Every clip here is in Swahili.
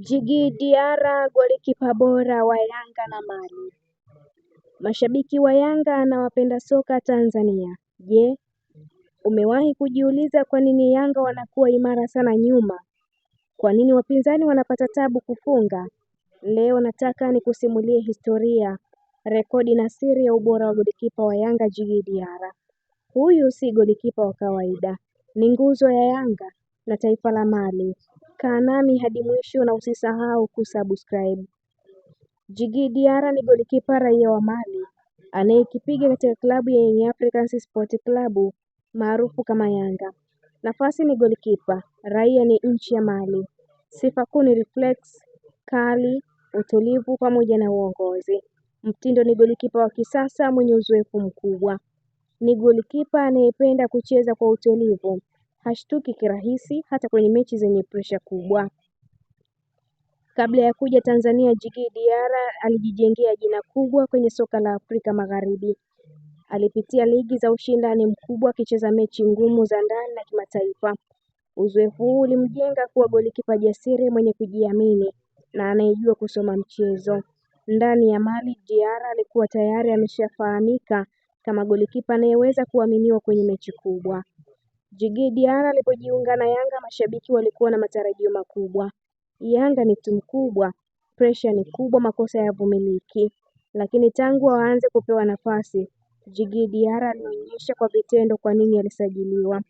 Djigui Diarra golikipa bora wa Yanga na Mali. Mashabiki wa Yanga na wapenda soka Tanzania. Je, umewahi kujiuliza kwa nini Yanga wanakuwa imara sana nyuma? Kwa nini wapinzani wanapata tabu kufunga? Leo nataka nikusimulie historia, rekodi na siri ya ubora wa golikipa wa Yanga Djigui Diarra. Huyu si golikipa wa kawaida, ni nguzo ya Yanga na taifa la Mali. Kaa nami hadi mwisho na usisahau kusubscribe. Djigui Diarra ni golikipa raia wa Mali anayekipiga katika klabu ya Young Africans Sport Club maarufu kama Yanga. Nafasi ni golikipa, raia ni nchi ya Mali. Sifa kuu ni reflex, kali, utulivu pamoja na uongozi. Mtindo ni golikipa wa kisasa mwenye uzoefu mkubwa. Ni golikipa anayependa kucheza kwa utulivu, hashtuki kirahisi hata kwenye mechi zenye presha kubwa. Kabla ya kuja Tanzania, Djigui Diarra alijijengea jina kubwa kwenye soka la Afrika Magharibi. Alipitia ligi za ushindani mkubwa akicheza mechi ngumu za ndani na kimataifa. Uzoefu huu ulimjenga kuwa golikipa jasiri mwenye kujiamini na anayejua kusoma mchezo. Ndani ya Mali, Diarra alikuwa tayari ameshafahamika kama golikipa anayeweza kuaminiwa kwenye mechi kubwa. Djigui Diarra alipojiunga na Yanga, mashabiki walikuwa na matarajio makubwa. Yanga ni timu kubwa, presha ni kubwa, makosa hayavumiliki. Lakini tangu aanze kupewa nafasi, Djigui Diarra alionyesha kwa vitendo kwa nini alisajiliwa.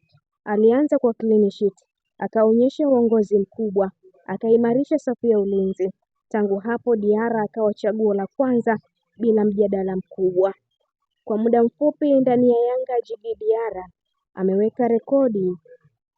Alianza kwa clean sheet, akaonyesha uongozi mkubwa, akaimarisha safu ya ulinzi. Tangu hapo Diarra akawa chaguo la kwanza bila mjadala mkubwa. Kwa muda mfupi ndani ya Yanga, Djigui Diarra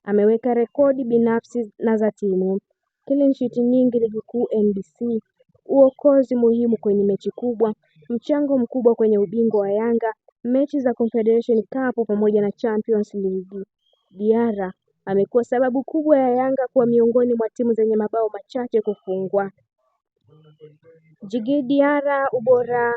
ameweka rekodi binafsi na za timu. Clean sheet nyingi ligi kuu NBC, uokozi muhimu kwenye mechi kubwa, mchango mkubwa kwenye ubingwa wa Yanga, mechi za Confederation Cup pamoja na Champions League. Diarra amekuwa sababu kubwa ya Yanga kuwa miongoni mwa timu zenye mabao machache kufungwa. Djigui Diarra ubora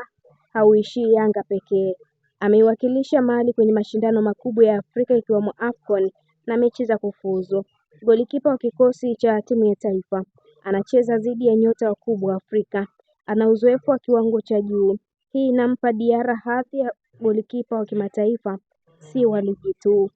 hauishii Yanga pekee. Ameiwakilisha Mali kwenye mashindano makubwa ya Afrika ikiwemo AFCON na mechi za kufuzu. Golikipa wa kikosi cha timu ya taifa, anacheza dhidi ya nyota wakubwa Afrika. Ana uzoefu wa kiwango cha juu. Hii inampa Diarra hadhi ya golikipa wa kimataifa, si wa ligi tu.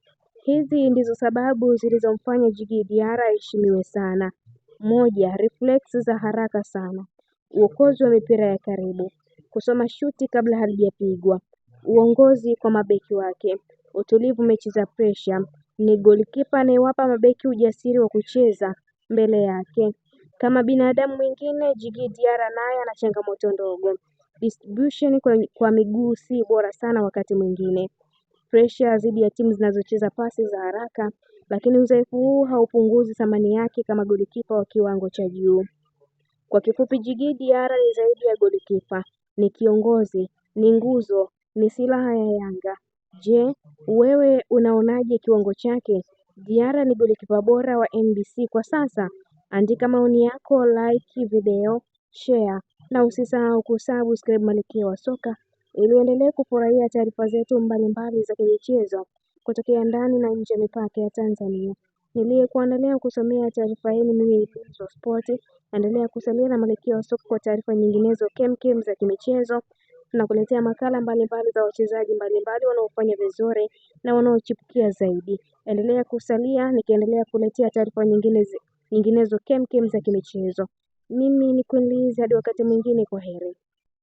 Hizi ndizo sababu zilizomfanya Djigui Diarra aheshimiwe sana. Moja, reflex za haraka sana. Uokozi wa mipira ya karibu. Kusoma shuti kabla halijapigwa. Uongozi kwa mabeki wake. Utulivu mechi za presha. Ni golikipa anayewapa mabeki ujasiri wa kucheza mbele yake. Kama binadamu mwingine, Djigui Diarra naye ana changamoto ndogo. Distribution kwa miguu si bora sana wakati mwingine. Pressure dhidi ya timu zinazocheza pasi za haraka, lakini uzoefu huu haupunguzi thamani yake kama golikipa wa kiwango cha juu. Kwa kifupi, Djigui Diarra ni zaidi ya golikipa, ni kiongozi, ni nguzo, ni silaha ya Yanga. Je, wewe unaonaje kiwango chake? Diarra ni golikipa bora wa NBC kwa sasa? Andika maoni yako, like video, share na usisahau kusubscribe Malkia wa Soka ili uendelee kufurahia taarifa zetu mbalimbali za kimichezo kutokea ndani na nje ya mipaka ya Tanzania. Niliyekuandalia kusomea taarifa hii mimi ni Sport. Endelea kusalia na Malkia wa Soka kwa taarifa nyinginezo kemkem za kimichezo. Tunakuletea makala mbalimbali za wachezaji mbalimbali wanaofanya vizuri na wanaochipukia zaidi. Endelea kusalia nikiendelea kuletea taarifa nyinginezo kemkem za kimichezo. Mimi ni Queen Liz, hadi wakati mwingine, kwa heri.